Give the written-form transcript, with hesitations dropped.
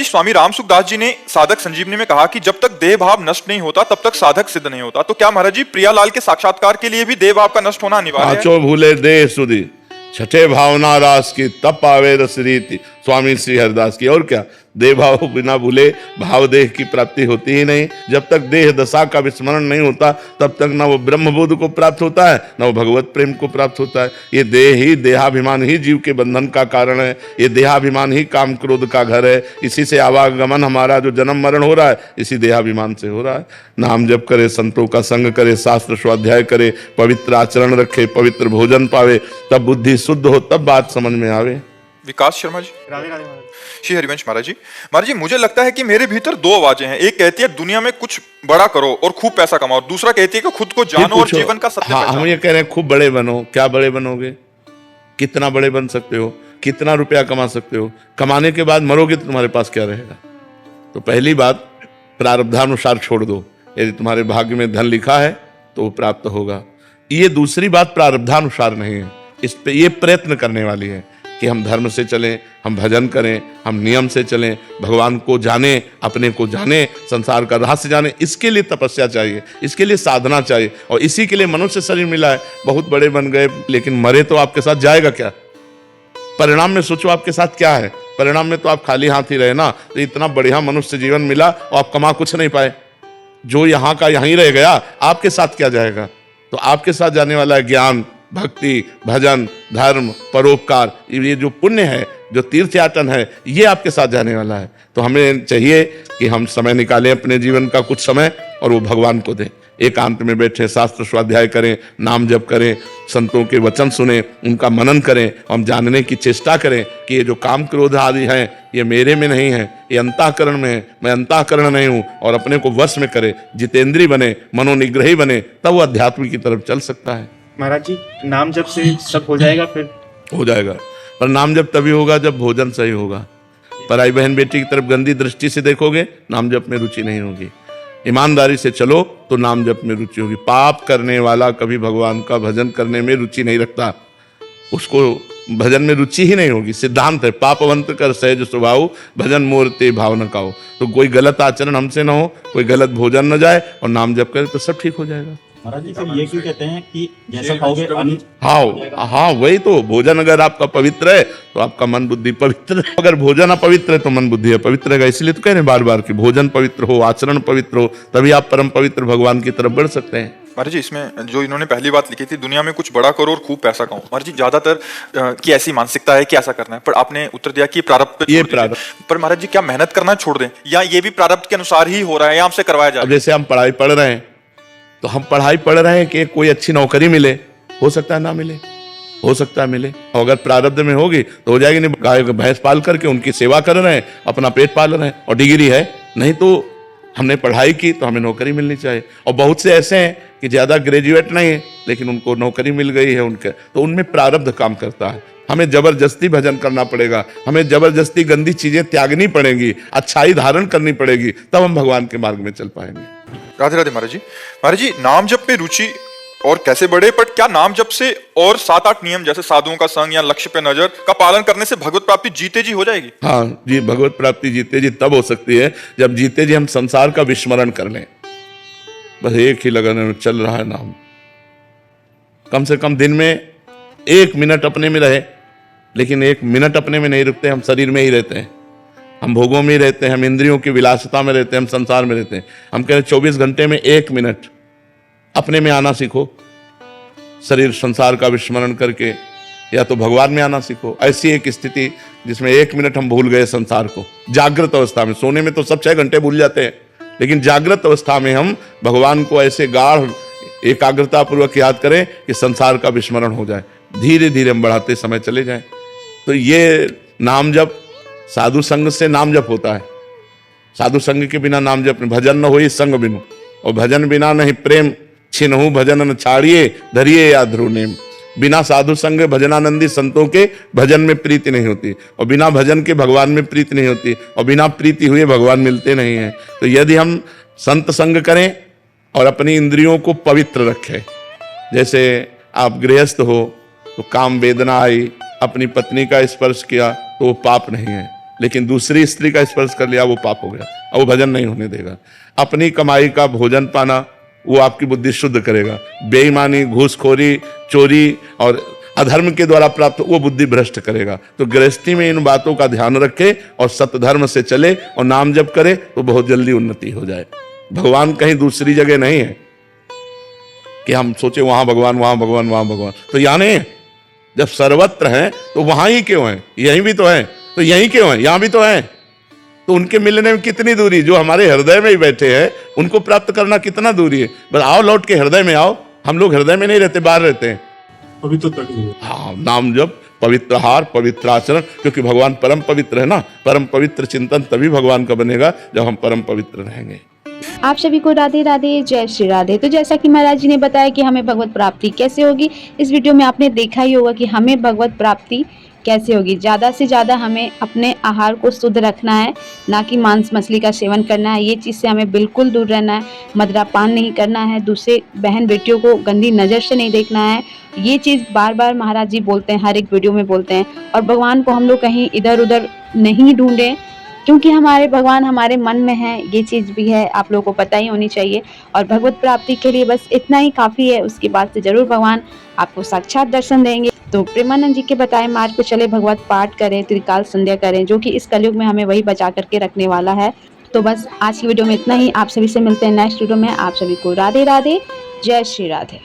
स्वामी राम सुखदास जी ने साधक संजीवनी में कहा कि जब तक देह भाव नष्ट नहीं होता तब तक साधक सिद्ध नहीं होता। तो क्या महाराज जी प्रियालाल के साक्षात्कार के लिए भी देह भाव का नष्ट होना अनिवार्य है? पांचों भूले देह सुधी, छठे भावना रास की, तब पावे रस रीति, स्वामी श्री हरिदास की। और क्या, देह भाव बिना भूले भाव देह की प्राप्ति होती ही नहीं। जब तक देह दशा का विस्मरण नहीं होता तब तक ना वो ब्रह्मबोध को प्राप्त होता है, ना वो भगवत प्रेम को प्राप्त होता है। ये देह ही, देहाभिमान ही जीव के बंधन का कारण है। ये देहाभिमान ही काम क्रोध का घर है। इसी से आवागमन, हमारा जो जन्म मरण हो रहा है, इसी देहाभिमान से हो रहा है। नाम जप करे, संतों का संग करे, शास्त्र स्वाध्याय करे, पवित्र आचरण रखे, पवित्र भोजन पावे, तब बुद्धि शुद्ध हो, तब बात समझ में आवे। विकास शर्मा जी। श्री हरिवंश महाराज जी, मुझे लगता है कि मेरे भीतर दो आवाजें हैं। एक कहती है दुनिया में कुछ बड़ा करो और खूब पैसा कमाओ, दूसरा कहती है कि खुद को जानो और जीवन का सत्य पहचानो। हम ये कह रहे हैं खूब बड़े बनो। क्या बड़े बनोगे? कितना बड़े बन सकते हो? कितना रुपया कमा सकते हो? कमाने के बाद मरोगे तो तुम्हारे पास क्या रहेगा? तो पहली बात, प्रारब्धानुसार छोड़ दो। यदि तुम्हारे भाग्य में धन लिखा है तो वो प्राप्त होगा। ये दूसरी बात प्रारब्धानुसार नहीं है, इस पे ये प्रयत्न करने वाली है कि हम धर्म से चलें, हम भजन करें, हम नियम से चलें, भगवान को जाने, अपने को जाने, संसार का रहस्य जाने। इसके लिए तपस्या चाहिए, इसके लिए साधना चाहिए, और इसी के लिए मनुष्य शरीर मिला है। बहुत बड़े बन गए लेकिन मरे तो आपके साथ जाएगा क्या? परिणाम में सोचो आपके साथ क्या है। परिणाम में तो आप खाली हाथ ही रहे ना। तो इतना बढ़िया मनुष्य जीवन मिला और आप कमा कुछ नहीं पाए। जो यहाँ का यहीं रह गया, आपके साथ क्या जाएगा? तो आपके साथ जाने वाला है ज्ञान, भक्ति, भजन, धर्म, परोपकार। ये जो पुण्य है, जो तीर्थयाटन है, ये आपके साथ जाने वाला है। तो हमें चाहिए कि हम समय निकालें अपने जीवन का कुछ समय और वो भगवान को दें। एकांत में बैठे शास्त्र स्वाध्याय करें, नाम जप करें, संतों के वचन सुने, उनका मनन करें। हम जानने की चेष्टा करें कि ये जो काम क्रोध आदि हैं ये मेरे में नहीं है, ये अंतःकरण में है, मैं अंतःकरण नहीं हूँ। और अपने को वश में करे, जितेंद्रीय बने, मनोनिग्रही बने, तब वो अध्यात्म की तरफ चल सकता है। महाराज जी, नाम जप से सब हो जाएगा? फिर हो जाएगा, पर नाम जप तभी होगा जब भोजन सही होगा। पराई बहन बेटी की तरफ गंदी दृष्टि से देखोगे, नाम जप में रुचि नहीं होगी। ईमानदारी से चलो तो नाम जप में रुचि होगी। पाप करने वाला कभी भगवान का भजन करने में रुचि नहीं रखता, उसको भजन में रुचि ही नहीं होगी। सिद्धांत है, पापवंत कर सहज स्वभाव, भजन मूर्ति भाव न खाओ। तो कोई गलत आचरण हमसे न हो, कोई गलत भोजन न जाए और नाम जप करे तो सब ठीक हो जाएगा। महाराज जी, फिर ये क्यों कहते हैं कि जैसा खाओगे हाँ, वही तो। भोजन अगर आपका पवित्र है तो आपका मन बुद्धि पवित्र है। अगर भोजन अपवित्र है तो मन बुद्धि अपवित्र रहेगा। इसलिए तो कह रहे हैं बार बार कि भोजन पवित्र हो, आचरण पवित्र हो, तभी आप परम पवित्र भगवान की तरफ बढ़ सकते हैं। महाराज जी, इसमें जो इन्होंने पहली बात लिखी थी, दुनिया में कुछ बड़ा करो और खूब पैसा कमाओ। महाराज जी, ज्यादातर की ऐसी मानसिकता है कि ऐसा करना है, पर आपने उत्तर दिया कि प्रारब्ध पे छोड़ दीजिए। पर महाराज जी, क्या मेहनत करना छोड़ दें, या ये भी प्रारब्ध के अनुसार ही हो रहा है, या हमसे करवाया जा रहा है? जैसे हम पढ़ाई पढ़ रहे हैं तो हम पढ़ाई पढ़ रहे हैं कि कोई अच्छी नौकरी मिले, हो सकता है ना मिले, हो सकता है मिले। और अगर प्रारब्ध में होगी तो हो जाएगी। नहीं, गाय भैंस पाल करके उनकी सेवा कर रहे हैं, अपना पेट पाल रहे हैं और डिग्री है। नहीं तो हमने पढ़ाई की तो हमें नौकरी मिलनी चाहिए। और बहुत से ऐसे हैं कि ज्यादा ग्रेजुएट नहीं है लेकिन उनको नौकरी मिल गई है उनके, तो उनमें प्रारब्ध काम करता है। हमें जबरदस्ती भजन करना पड़ेगा, हमें जबरदस्ती गंदी चीजें त्यागनी पड़ेंगी, अच्छाई धारण करनी पड़ेगी, तब हम भगवान के मार्ग में चल पाएंगे। राधे राधे महाराज जी। महाराज जी, नाम जप में रुचि और कैसे बढ़े, पर क्या नाम जप से और 7-8 नियम जैसे साधुओं का संग या लक्ष्य पे नजर का पालन करने से भगवत प्राप्ति जीते जी हो जाएगी? हाँ जी, भगवत प्राप्ति जीते जी तब हो सकती है जब जीते जी हम संसार का विस्मरण कर लें। बस एक ही लगन में चल रहा है नाम। कम से कम दिन में 1 मिनट अपने में रहे, लेकिन 1 मिनट अपने में नहीं रुकते, हम शरीर में ही रहते हैं, हम भोगों में ही रहते हैं, हम इंद्रियों की विलासिता में रहते हैं, हम संसार में रहते हैं। हम कह रहे 24 घंटे में 1 मिनट अपने में आना सीखो। शरीर संसार का विस्मरण करके या तो भगवान में आना सीखो। ऐसी एक स्थिति जिसमें 1 मिनट हम भूल गए संसार को। जागृत अवस्था में, सोने में तो सब 6 घंटे भूल जाते हैं, लेकिन जागृत अवस्था में हम भगवान को ऐसे गाढ़ एकाग्रता पूर्वक याद करें कि संसार का विस्मरण हो जाए। धीरे धीरे हम बढ़ाते समय चले जाएं। तो ये नाम जप, साधु संग से नाम जप होता है। साधु संग के बिना नाम जप नहीं। भजन न होई संग बिनु, और भजन बिना नहीं प्रेम, छिनहु भजन न छाड़िए, धरिए या ध्रुव नेम। बिना साधु संग भजनानंदी संतों के भजन में प्रीति नहीं होती, और बिना भजन के भगवान में प्रीति नहीं होती, और बिना प्रीति हुए भगवान मिलते नहीं हैं। तो यदि हम संत संग करें और अपनी इंद्रियों को पवित्र रखें, जैसे आप गृहस्थ हो तो काम वेदना आई, अपनी पत्नी का स्पर्श किया तो वो पाप नहीं है। लेकिन दूसरी स्त्री का स्पर्श कर लिया वो पाप हो गया, अब वो भजन नहीं होने देगा। अपनी कमाई का भोजन पाना वो आपकी बुद्धि शुद्ध करेगा। बेईमानी, घूसखोरी, चोरी और अधर्म के द्वारा प्राप्त वो बुद्धि भ्रष्ट करेगा। तो गृहस्थी में इन बातों का ध्यान रखे और सत्य धर्म से चले और नाम जप करे तो बहुत जल्दी उन्नति हो जाए। भगवान कहीं दूसरी जगह नहीं है कि हम सोचे वहां भगवान, वहां भगवान, वहां भगवान, तो यहां नहीं है। जब सर्वत्र हैं तो वहां ही क्यों है? यहीं भी तो है, तो यहीं क्यों है? यहां भी तो है। तो उनके मिलने में कितनी दूरी, जो हमारे हृदय में ही बैठे हैं उनको प्राप्त करना कितना दूरी है। बस आओ, लौट के हृदय में आओ। हम लोग हृदय में नहीं रहते, बाहर रहते हैं। हाँ, नाम जप, पवित्र आहार, पवित्र आचरण, क्योंकि भगवान परम पवित्र है ना। परम पवित्र चिंतन तभी भगवान का बनेगा जब हम परम पवित्र रहेंगे। आप सभी को राधे राधे, जय श्री राधे। तो जैसा कि महाराज जी ने बताया कि हमें भगवत प्राप्ति कैसे होगी, इस वीडियो में आपने देखा ही होगा कि हमें भगवत प्राप्ति कैसे होगी। ज़्यादा से ज़्यादा हमें अपने आहार को शुद्ध रखना है, ना कि मांस मछली का सेवन करना है। ये चीज़ से हमें बिल्कुल दूर रहना है। मदिरापान नहीं करना है, दूसरे बहन बेटियों को गंदी नज़र से नहीं देखना है। ये चीज़ बार बार महाराज जी बोलते हैं, हर एक वीडियो में बोलते हैं। और भगवान को हम लोग कहीं इधर उधर नहीं ढूंढें, क्योंकि हमारे भगवान हमारे मन में है। ये चीज़ भी है, आप लोगों को पता ही होनी चाहिए। और भगवत प्राप्ति के लिए बस इतना ही काफ़ी है। उसके बाद से जरूर भगवान आपको साक्षात दर्शन देंगे। तो प्रेमानंद जी के बताए मार्ग पे चले, भगवत पाठ करें, त्रिकाल संध्या करें, जो कि इस कलयुग में हमें वही बचा करके रखने वाला है। तो बस आज की वीडियो में इतना ही। आप सभी से मिलते हैं नेक्स्ट वीडियो में। आप सभी को राधे राधे, जय श्री राधे।